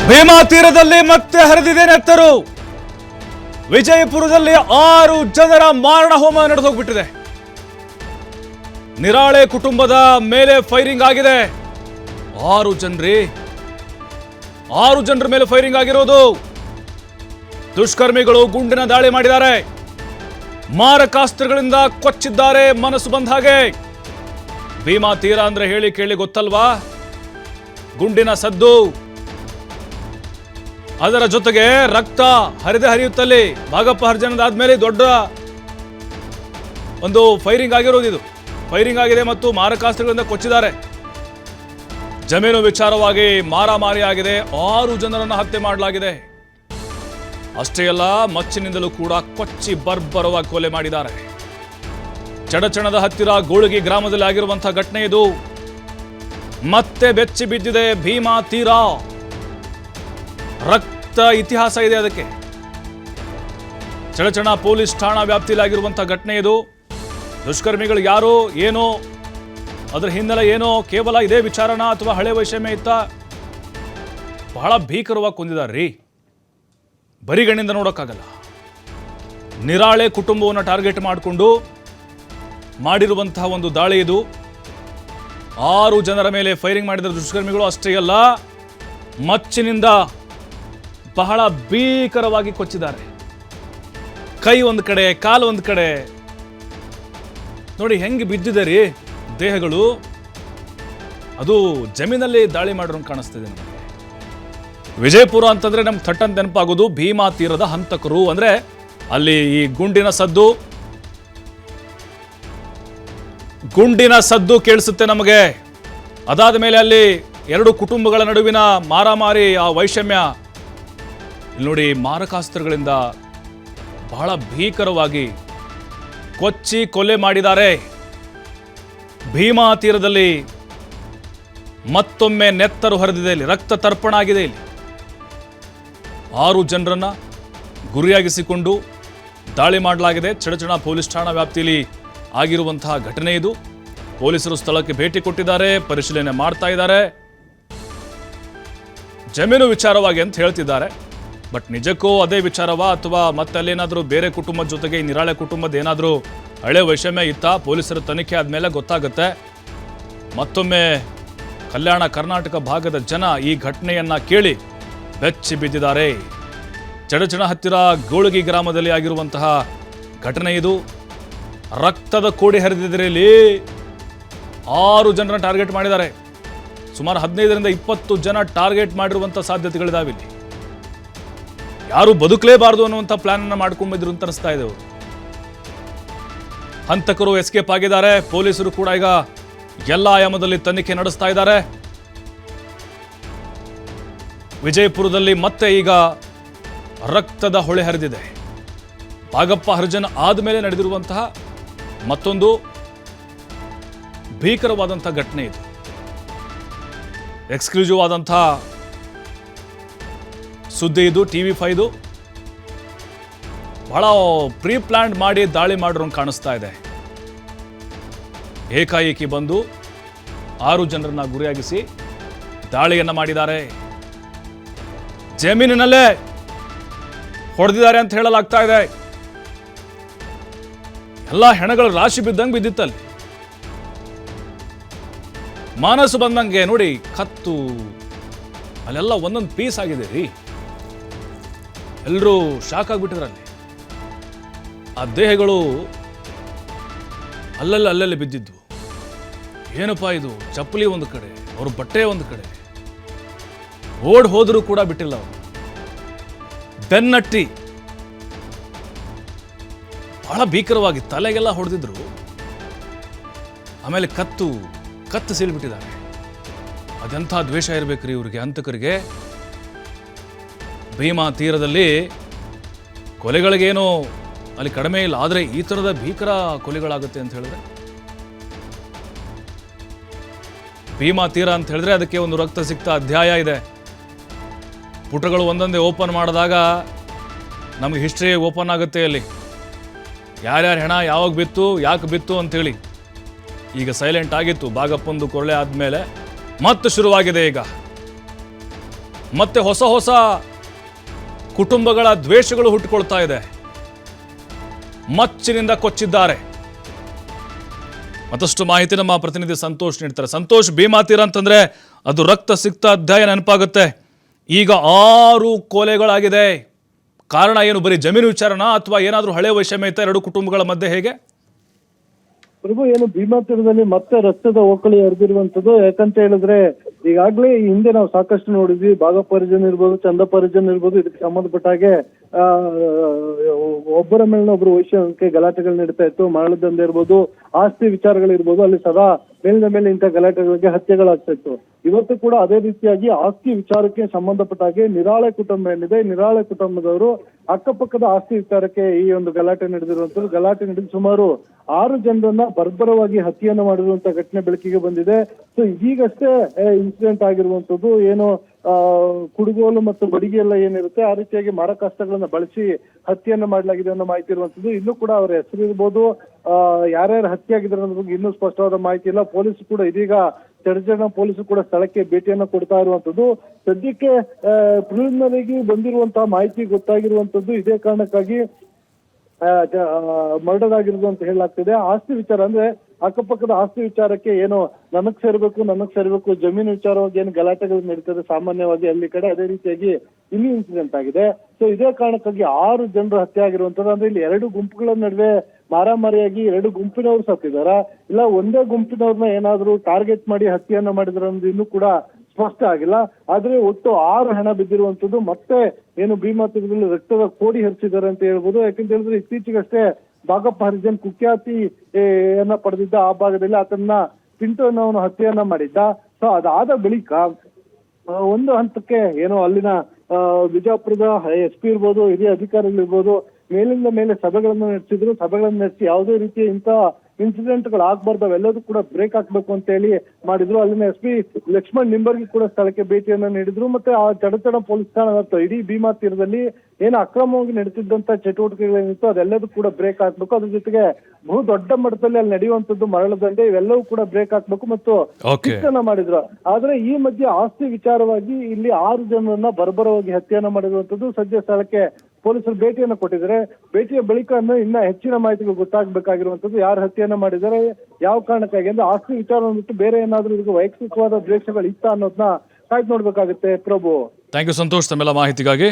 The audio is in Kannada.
ಭೀಮಾ ತೀರದಲ್ಲಿ ಮತ್ತೆ ಹರಿದಿದೆ ನೆತ್ತರು. ವಿಜಯಪುರದಲ್ಲಿ 6 ಜನರ ಮಾರಣ ಹೋಮ ನಡೆದು ಹೋಗ್ಬಿಟ್ಟಿದೆ. ನಿರಾಳೆ ಕುಟುಂಬದ ಮೇಲೆ ಫೈರಿಂಗ್ ಆಗಿದೆ. 6 ಜನರ ಮೇಲೆ ಫೈರಿಂಗ್ ಆಗಿರೋದು. ದುಷ್ಕರ್ಮಿಗಳು ಗುಂಡಿನ ದಾಳಿ ಮಾಡಿದ್ದಾರೆ. ಮಾರಕಾಸ್ತ್ರಗಳಿಂದ ಕೊಚ್ಚಿದ್ದಾರೆ. ಮನಸ್ಸು ಬಂದ ಹಾಗೆ. ಭೀಮಾ ತೀರ ಅಂದ್ರೆ ಹೇಳಿ ಕೇಳಿ ಗೊತ್ತಲ್ವಾ? ಗುಂಡಿನ ಸದ್ದು, ಅದರ ಜೊತೆಗೆ ರಕ್ತ ಹರಿಯುತ್ತಲ್ಲಿ. ಭಾಗಪ್ಪ ಹರಿಜನದಾದ್ಮೇಲೆ ದೊಡ್ಡ ಒಂದು ಫೈರಿಂಗ್ ಆಗಿರೋದು. ಇದು ಫೈರಿಂಗ್ ಆಗಿದೆ ಮತ್ತು ಮಾರಕಾಸ್ತ್ರಗಳಿಂದ ಕೊಚ್ಚಿದ್ದಾರೆ. ಜಮೀನು ವಿಚಾರವಾಗಿ ಮಾರಾಮಾರಿ ಆಗಿದೆ. 6 ಜನರನ್ನು ಹತ್ಯೆ ಮಾಡಲಾಗಿದೆ. ಅಷ್ಟೇ ಅಲ್ಲ, ಮಚ್ಚಿನಿಂದಲೂ ಕೂಡ ಕೊಚ್ಚಿ ಬರ್ಬರವಾಗಿ ಕೊಲೆ ಮಾಡಿದ್ದಾರೆ. ಚಡಚಣದ ಹತ್ತಿರ ಗೋಳಗಿ ಗ್ರಾಮದಲ್ಲಿ ಆಗಿರುವಂತಹ ಘಟನೆ ಇದು. ಮತ್ತೆ ಬೆಚ್ಚಿ ಬಿದ್ದಿದೆ ಭೀಮಾ ತೀರ. ರಕ್ತ ಇತಿಹಾಸ ಇದೆ ಅದಕ್ಕೆ. ಚಡಚಣ ಪೊಲೀಸ್ ಠಾಣಾ ವ್ಯಾಪ್ತಿಯಲ್ಲಿ ಆಗಿರುವಂತಹ ಘಟನೆ ಇದು. ದುಷ್ಕರ್ಮಿಗಳು ಯಾರು, ಏನೋ ಅದರ ಹಿನ್ನೆಲೆ ಏನೋ, ಕೇವಲ ಇದೇ ವಿಚಾರಣ ಅಥವಾ ಹಳೆ ವೈಷಮ್ಯ ಇತ್ತ? ಬಹಳ ಭೀಕರವಾಗಿ ಕೊಂದಿದಾರ್ರೀ. ಬರಿಗಣ್ಣಿಂದ ನೋಡೋಕ್ಕಾಗಲ್ಲ. ನಿರಾಳೆ ಕುಟುಂಬವನ್ನು ಟಾರ್ಗೆಟ್ ಮಾಡಿಕೊಂಡು ಮಾಡಿರುವಂತಹ ಒಂದು ದಾಳಿ ಇದು. 6 ಜನರ ಮೇಲೆ ಫೈರಿಂಗ್ ಮಾಡಿದ ದುಷ್ಕರ್ಮಿಗಳು. ಅಷ್ಟೇ ಅಲ್ಲ, ಮಚ್ಚಿನಿಂದ ಬಹಳ ಭೀಕರವಾಗಿ ಕೊಚ್ಚಿದ್ದಾರೆ. ಕೈ ಒಂದು ಕಡೆ, ಕಾಲು ಒಂದು ಕಡೆ. ನೋಡಿ ಹೆಂಗೆ ಬಿದ್ದಿದೆ ರೀ ದೇಹಗಳು. ಅದು ಜಮೀನಲ್ಲಿ ದಾಳಿ ಮಾಡಿರೋ ಕಾಣಿಸ್ತಿದೆ ನಮಗೆ. ವಿಜಯಪುರ ಅಂತಂದ್ರೆ ನಮ್ಗೆ ಥಟ್ಟಂತ ನೆನಪಾಗೋದು ಭೀಮಾ ತೀರದ ಹಂತಕರು. ಅಂದ್ರೆ ಅಲ್ಲಿ ಈ ಗುಂಡಿನ ಸದ್ದು ಕೇಳಿಸುತ್ತೆ ನಮಗೆ. ಅದಾದ ಮೇಲೆ ಅಲ್ಲಿ 2 ಕುಟುಂಬಗಳ ನಡುವಿನ ಮಾರಾಮಾರಿ, ಆ ವೈಷಮ್ಯ. ಇಲ್ಲಿ ನೋಡಿ, ಮಾರಕಾಸ್ತ್ರಗಳಿಂದ ಬಹಳ ಭೀಕರವಾಗಿ ಕೊಚ್ಚಿ ಕೊಲೆ ಮಾಡಿದ್ದಾರೆ. ಭೀಮಾ ತೀರದಲ್ಲಿ ಮತ್ತೊಮ್ಮೆ ನೆತ್ತರು ಹರಿದಿದೆ. ಇಲ್ಲಿ ರಕ್ತ ತರ್ಪಣ ಆಗಿದೆ. ಇಲ್ಲಿ 6 ಜನರನ್ನ ಗುರಿಯಾಗಿಸಿಕೊಂಡು ದಾಳಿ ಮಾಡಲಾಗಿದೆ. ಚಡಚಣ ಪೊಲೀಸ್ ಠಾಣಾ ವ್ಯಾಪ್ತಿಯಲ್ಲಿ ಆಗಿರುವಂತಹ ಘಟನೆ ಇದು. ಪೊಲೀಸರು ಸ್ಥಳಕ್ಕೆ ಭೇಟಿ ಕೊಟ್ಟಿದ್ದಾರೆ, ಪರಿಶೀಲನೆ ಮಾಡ್ತಾ ಇದ್ದಾರೆ. ಜಮೀನು ವಿಚಾರವಾಗಿ ಅಂತ ಹೇಳ್ತಿದ್ದಾರೆ. ಬಟ್ ನಿಜಕ್ಕೂ ಅದೇ ವಿಚಾರವಾ ಅಥವಾ ಮತ್ತೆ ಅಲ್ಲೇನಾದರೂ ಬೇರೆ ಕುಟುಂಬದ ಜೊತೆಗೆ ಈ ನಿರಾಳೆ ಕುಟುಂಬದ ಏನಾದರೂ ಹಳೆ ವೈಷಮ್ಯ ಇತ್ತ? ಪೊಲೀಸರ ತನಿಖೆ ಆದಮೇಲೆ ಗೊತ್ತಾಗುತ್ತೆ. ಮತ್ತೊಮ್ಮೆ ಕಲ್ಯಾಣ ಕರ್ನಾಟಕ ಭಾಗದ ಜನ ಈ ಘಟನೆಯನ್ನ ಕೇಳಿ ಬೆಚ್ಚಿ ಬಿದ್ದಿದ್ದಾರೆ. ಚಡಚಣ ಹತ್ತಿರ ಗೋಳಗಿ ಗ್ರಾಮದಲ್ಲಿ ಆಗಿರುವಂತಹ ಘಟನೆ ಇದು. ರಕ್ತದ ಕೋಡಿ ಹರಿದಿದ್ರಲ್ಲಿ 6 ಜನರನ್ನ ಟಾರ್ಗೆಟ್ ಮಾಡಿದ್ದಾರೆ. ಸುಮಾರು 15ರಿಂದ 20 ಜನ ಟಾರ್ಗೆಟ್ ಮಾಡಿರುವಂಥ ಸಾಧ್ಯತೆಗಳಿದಾವೆ. ಇಲ್ಲಿ ಯಾರು ಬದುಕಲೇಬಾರದು ಅನ್ನುವಂಥ ಪ್ಲಾನ್ ಅನ್ನ ಮಾಡ್ಕೊಂಡಿದ್ರು ಅಂತ ಅನಿಸ್ತಾ ಇದೆ. ಹಂತಕರು ಎಸ್ಕೇಪ್ ಆಗಿದ್ದಾರೆ. ಪೊಲೀಸರು ಕೂಡ ಈಗ ಎಲ್ಲ ಆಯಾಮದಲ್ಲಿ ತನಿಖೆ ನಡೆಸ್ತಾ ಇದ್ದಾರೆ. ವಿಜಯಪುರದಲ್ಲಿ ಮತ್ತೆ ಈಗ ರಕ್ತದ ಹೊಳೆ ಹರಿದಿದೆ. ಭಾಗಪ್ಪ ಹರಿಜನ್ ಆದಮೇಲೆ ನಡೆದಿರುವಂತಹ ಮತ್ತೊಂದು ಭೀಕರವಾದಂತಹ ಘಟನೆ ಇದು. ಎಕ್ಸ್ಕ್ಲೂಸಿವ್ ಆದಂತಹ ಸುದ್ದಿ ಇದು. TV5 ಬಹಳ ಪ್ರೀ ಪ್ಲಾನ್ ಮಾಡಿ ದಾಳಿ ಮಾಡಿರೋಂಗೆ ಕಾಣಿಸ್ತಾ ಇದೆ. ಏಕಾಏಕಿ ಬಂದು 6 ಜನರನ್ನ ಗುರಿಯಾಗಿಸಿ ದಾಳಿಯನ್ನ ಮಾಡಿದ್ದಾರೆ. ಜಮೀನಿನಲ್ಲೇ ಹೊಡೆದಿದ್ದಾರೆ ಅಂತ ಹೇಳಲಾಗ್ತಾ ಇದೆ. ಎಲ್ಲ ಹೆಣಗಳು ರಾಶಿ ಬಿದ್ದಂಗೆ ಬಿದ್ದಿತ್ತಲ್ಲಿ. ಮನಸ್ಸು ಬಂದಂಗೆ ನೋಡಿ, ಕತ್ತು ಅಲ್ಲೆಲ್ಲ ಒಂದೊಂದು ಪೀಸ್ ಆಗಿದೆ ರೀ. ಎಲ್ಲರೂ ಶಾಕ್ ಆಗ್ಬಿಟ್ಟಿದ್ರಲ್ಲಿ. ಆ ದೇಹಗಳು ಅಲ್ಲಲ್ಲಿ ಬಿದ್ದಿದ್ವು. ಏನಪ್ಪಾ ಇದು? ಚಪ್ಪಲಿ ಒಂದು ಕಡೆ, ಅವ್ರ ಬಟ್ಟೆ ಒಂದು ಕಡೆ. ಓಡ್ ಹೋದರೂ ಕೂಡ ಬಿಟ್ಟಿಲ್ಲ ಅವರು. ಬೆನ್ನಟ್ಟಿ ಬಹಳ ಭೀಕರವಾಗಿ ತಲೆಗೆಲ್ಲ ಹೊಡೆದಿದ್ರು. ಆಮೇಲೆ ಕತ್ತು ಸೀಳ್ಬಿಟ್ಟಿದ್ದಾರೆ. ಅದೆಂಥ ದ್ವೇಷ ಇರಬೇಕ್ರಿ ಇವ್ರಿಗೆ, ಹಂತಕರಿಗೆ. ಭೀಮಾ ತೀರದಲ್ಲಿ ಕೊಲೆಗಳಿಗೇನು ಅಲ್ಲಿ ಕಡಿಮೆ ಇಲ್ಲ, ಆದರೆ ಈ ಥರದ ಭೀಕರ ಕೊಲೆಗಳಾಗುತ್ತೆ ಅಂತ ಹೇಳಿದ್ರೆ, ಭೀಮಾ ತೀರ ಅಂತ ಹೇಳಿದ್ರೆ ಅದಕ್ಕೆ ಒಂದು ರಕ್ತ ಸಿಕ್ತ ಅಧ್ಯಾಯ ಇದೆ. ಪುಟಗಳು ಒಂದೊಂದೇ ಓಪನ್ ಮಾಡಿದಾಗ ನಮಗೆ ಹಿಸ್ಟ್ರಿ ಓಪನ್ ಆಗುತ್ತೆ. ಅಲ್ಲಿ ಯಾರ್ಯಾರ ಹೆಣ ಯಾವಾಗ ಬಿತ್ತು, ಯಾಕೆ ಬಿತ್ತು ಅಂಥೇಳಿ. ಈಗ ಸೈಲೆಂಟ್ ಆಗಿತ್ತು ಭಾಗಪ್ಪಂದು ಕೊರಳೆ ಆದಮೇಲೆ ಮತ್ತೆ ಶುರುವಾಗಿದೆ. ಈಗ ಮತ್ತೆ ಹೊಸ ಹೊಸ ಕುಟುಂಬಗಳ ದ್ವೇಷಗಳು ಹುಟ್ಟುಕೊಳ್ತಾ ಇದೆ. ಮಚ್ಚಿನಿಂದ ಕೊಚ್ಚಿದ್ದಾರೆ. ಮತ್ತಷ್ಟು ಮಾಹಿತಿ ನಮ್ಮ ಪ್ರತಿನಿಧಿ ಸಂತೋಷ್ ನೀಡ್ತಾರೆ. ಸಂತೋಷ್, ಭೀಮಾ ತೀರ ಅಂತಂದ್ರೆ ಅದು ರಕ್ತ ಸಿಕ್ತ ಅಧ್ಯಾಯ ನೆನಪಾಗುತ್ತೆ. ಈಗ 6 ಕೊಲೆಗಳಾಗಿದೆ. ಕಾರಣ ಏನು? ಬರೀ ಜಮೀನು ವಿಚಾರನ ಅಥವಾ ಏನಾದರೂ ಹಳೆ ವೈಷಮ್ಯ ಇತ್ತ ಎರಡು ಕುಟುಂಬಗಳ ಮಧ್ಯೆ? ಹೇಗೆ ಪ್ರಭು, ಏನು ಭೀಮಾ ತೀರದಲ್ಲಿ ಮತ್ತೆ ರಕ್ತದ ಓಕಳಿ ಹರಿದಿರುವಂತದ್ದು? ಯಾಕಂತ ಹೇಳಿದ್ರೆ ಈಗಾಗಲೇ ಈ ಹಿಂದೆ ನಾವು ಸಾಕಷ್ಟು ನೋಡಿದ್ವಿ. ಭಾಗ ಪರಿಜನ್ ಇರ್ಬೋದು, ಚಂದ ಪರಿಜನ್ ಇರ್ಬೋದು, ಇದಕ್ಕೆ ಸಂಬಂಧಪಟ್ಟ ಹಾಗೆ ಒಬ್ಬರ ಮೇಲಿನ ಒಬ್ಬರು ವೈಷಮ್ಯಕ್ಕೆ ಗಲಾಟೆಗಳು ನಡೀತಾ ಇತ್ತು. ಮರಳು ದಂಧೆ ಇರ್ಬೋದು, ಆಸ್ತಿ ವಿಚಾರಗಳಿರ್ಬೋದು, ಅಲ್ಲಿ ಸದಾ ಮೇಲಿನ ಮೇಲೆ ಇಂಥ ಗಲಾಟೆಗಳಿಗೆ ಹತ್ಯೆಗಳಾಗ್ತಾ ಇತ್ತು. ಇವತ್ತು ಕೂಡ ಅದೇ ರೀತಿಯಾಗಿ ಆಸ್ತಿ ವಿಚಾರಕ್ಕೆ ಸಂಬಂಧಪಟ್ಟ ಹಾಗೆ ನಿರಾಳೆ ಕುಟುಂಬ ಏನಿದೆ, ನಿರಾಳೆ ಕುಟುಂಬದವರು ಅಕ್ಕಪಕ್ಕದ ಆಸ್ತಿ ವಿಚಾರಕ್ಕೆ ಈ ಒಂದು ಗಲಾಟೆ ನಡೆದಿರುವಂತದ್ದು. ಗಲಾಟೆ ನಡೆದು ಸುಮಾರು 6 ಜನರನ್ನ ಬರ್ಬರವಾಗಿ ಹತ್ಯೆಯನ್ನು ಮಾಡಿರುವಂತ ಘಟನೆ ಬೆಳಕಿಗೆ ಬಂದಿದೆ. ಸೊ ಈಗಷ್ಟೇ ಇನ್ಸಿಡೆಂಟ್ ಆಗಿರುವಂತದ್ದು. ಏನು ಕುಡುಗೋಲು ಮತ್ತು ಬಡಿಗೆ ಎಲ್ಲ ಏನಿರುತ್ತೆ ಆ ರೀತಿಯಾಗಿ ಮಾರಕಾಸ್ತ್ರಗಳನ್ನ ಬಳಸಿ ಹತ್ಯೆಯನ್ನು ಮಾಡಲಾಗಿದೆ ಅನ್ನೋ ಮಾಹಿತಿ ಇರುವಂತದ್ದು. ಇನ್ನೂ ಕೂಡ ಅವರ ಹೆಸರು ಇರ್ಬೋದು, ಯಾರ್ಯಾರು ಹತ್ಯೆ ಆಗಿದ್ದಾರೆ ಅನ್ನೋದ್ರ ಬಗ್ಗೆ ಇನ್ನೂ ಸ್ಪಷ್ಟವಾದ ಮಾಹಿತಿ ಇಲ್ಲ. ಪೊಲೀಸ್ ಕೂಡ ಇದೀಗ ಚರ್ಚೆನ ಪೊಲೀಸರು ಕೂಡ ಸ್ಥಳಕ್ಕೆ ಭೇಟಿಯನ್ನ ಕೊಡ್ತಾ ಇರುವಂತದ್ದು. ಸದ್ಯಕ್ಕೆ ಪ್ರಿಲಿಮಿನರಿಗೆ ಬಂದಿರುವಂತಹ ಮಾಹಿತಿ ಗೊತ್ತಾಗಿರುವಂತದ್ದು ಇದೇ ಕಾರಣಕ್ಕಾಗಿ ಮರ್ಡರ್ ಆಗಿರೋದು ಅಂತ ಹೇಳಲಾಗ್ತಿದೆ. ಆಸ್ತಿ ವಿಚಾರ ಅಂದ್ರೆ ಅಕ್ಕಪಕ್ಕದ ಆಸ್ತಿ ವಿಚಾರಕ್ಕೆ ಏನು ನನಗ್ ಸೇರ್ಬೇಕು ಜಮೀನು ವಿಚಾರವಾಗಿ ಏನು ಗಲಾಟೆಗಳು ನಡೀತದೆ ಸಾಮಾನ್ಯವಾಗಿ ಅಲ್ಲಿ ಕಡೆ, ಅದೇ ರೀತಿಯಾಗಿ ಇಲ್ಲಿ ಇನ್ಸಿಡೆಂಟ್ ಆಗಿದೆ. ಸೊ ಇದೇ ಕಾರಣಕ್ಕಾಗಿ 6 ಜನರು ಹತ್ಯೆ ಆಗಿರುವಂತದ್ದು. ಅಂದ್ರೆ ಇಲ್ಲಿ 2 ಗುಂಪುಗಳ ನಡುವೆ ಮಾರಾಮಾರಿಯಾಗಿ 2 ಗುಂಪಿನವರು ಸತ್ತಿದಾರ, ಇಲ್ಲ ಒಂದೇ ಗುಂಪಿನವ್ರನ್ನ ಏನಾದ್ರು ಟಾರ್ಗೆಟ್ ಮಾಡಿ ಹತ್ಯೆಯನ್ನ ಮಾಡಿದ್ರ ಅನ್ನೋದು ಇನ್ನೂ ಕೂಡ ಸ್ಪಷ್ಟ ಆಗಿಲ್ಲ. ಆದ್ರೆ ಒಟ್ಟು 6 ಹೆಣ ಬಿದ್ದಿರುವಂತದ್ದು. ಮತ್ತೆ ಏನು ಭೀಮಾ ತೀರದಲ್ಲಿ ರಕ್ತದ ಕೋಡಿ ಹರಿಸಿದ್ದಾರೆ ಅಂತ ಹೇಳ್ಬೋದು. ಯಾಕಂತ ಹೇಳಿದ್ರೆ ಇತ್ತೀಚೆಗಷ್ಟೇ ಬಾಗಪ್ಪ ಹರಿಜನ್ ಕುಖ್ಯಾತಿಯನ್ನ ಪಡೆದಿದ್ದ ಆ ಭಾಗದಲ್ಲಿ ಆತನ ಪಿಂಟು ಅನ್ನೋನು ಹತ್ಯೆಯನ್ನ ಮಾಡಿದ್ದ. ಸೊ ಅದಾದ ಬಳಿಕ ಒಂದು ಹಂತಕ್ಕೆ ಏನೋ ಅಲ್ಲಿನ ಬಿಜಾಪುರದ SP ಇರ್ಬೋದು, ಹಿರಿಯ ಅಧಿಕಾರಿಗಳಿರ್ಬೋದು, ಮೇಲಿಂದ ಮೇಲೆ ಸಭೆಗಳನ್ನು ನಡೆಸಿದ್ರು. ಸಭೆಗಳನ್ನು ನಡೆಸಿ ಯಾವುದೇ ರೀತಿಯ ಇಂಥ ಇನ್ಸಿಡೆಂಟ್ಗಳು ಆಗ್ಬಾರ್ದು, ಅವೆಲ್ಲದೂ ಕೂಡ ಬ್ರೇಕ್ ಹಾಕ್ಬೇಕು ಅಂತ ಹೇಳಿ ಮಾಡಿದ್ರು. ಅಲ್ಲಿನ SP ಲಕ್ಷ್ಮಣ್ ನಿಂಬರ್ಗಿ ಕೂಡ ಸ್ಥಳಕ್ಕೆ ಭೇಟಿಯನ್ನ ನೀಡಿದ್ರು. ಮತ್ತೆ ಆ ಚಡಚಣ ಪೊಲೀಸ್ ಠಾಣಾ ಇಡೀ ಭೀಮಾ ತೀರದಲ್ಲಿ ಏನು ಅಕ್ರಮವಾಗಿ ನಡೆಸಿದ್ದಂತ ಚಟುವಟಿಕೆಗಳೇನಿತ್ತು ಅದೆಲ್ಲದೂ ಕೂಡ ಬ್ರೇಕ್ ಹಾಕ್ಬೇಕು. ಅದ್ರ ಜೊತೆಗೆ ಬಹು ದೊಡ್ಡ ಮಟ್ಟದಲ್ಲಿ ಅಲ್ಲಿ ನಡೆಯುವಂತದ್ದು ಮರಳು ದಂಧೆ, ಇವೆಲ್ಲವೂ ಕೂಡ ಬ್ರೇಕ್ ಹಾಕ್ಬೇಕು ಮತ್ತು ಶಿಕ್ಷಣ ಮಾಡಿದ್ರು. ಆದ್ರೆ ಈ ಮಧ್ಯೆ ಆಸ್ತಿ ವಿಚಾರವಾಗಿ ಇಲ್ಲಿ 6 ಜನರನ್ನ ಬರ್ಬರವಾಗಿ ಹತ್ಯೆಯನ್ನ ಮಾಡಿರುವಂತದ್ದು. ಸದ್ಯ ಸ್ಥಳಕ್ಕೆ ಪೊಲೀಸರು ಭೇಟಿಯನ್ನ ಕೊಟ್ಟಿದ್ದಾರೆ. ಭೇಟಿಯ ಬಳಿಕ ಇನ್ನ ಹೆಚ್ಚಿನ ಮಾಹಿತಿಗಳು ಗೊತ್ತಾಗಬೇಕಾಗಿರುವಂತದ್ದು. ಯಾರು ಹತ್ಯೆಯನ್ನ ಮಾಡಿದ್ದಾರೆ, ಯಾವ ಕಾರಣಕ್ಕಾಗಿ, ಅಂದ್ರೆ ಆಸ್ತಿ ವಿಚಾರವನ್ನು ಬಿಟ್ಟು ಬೇರೆ ಏನಾದ್ರೂ ಇದಕ್ಕೆ ವೈಯಕ್ತಿಕವಾದ ದ್ವೇಷಗಳು ಇತ್ತ ಅನ್ನೋದನ್ನ ಕಾಯ್ದು ನೋಡ್ಬೇಕಾಗುತ್ತೆ. ಪ್ರಭು, ಥ್ಯಾಂಕ್ ಯು ಸಂತೋಷ್ ತಮ್ಮೆಲ್ಲ ಮಾಹಿತಿಗಾಗಿ.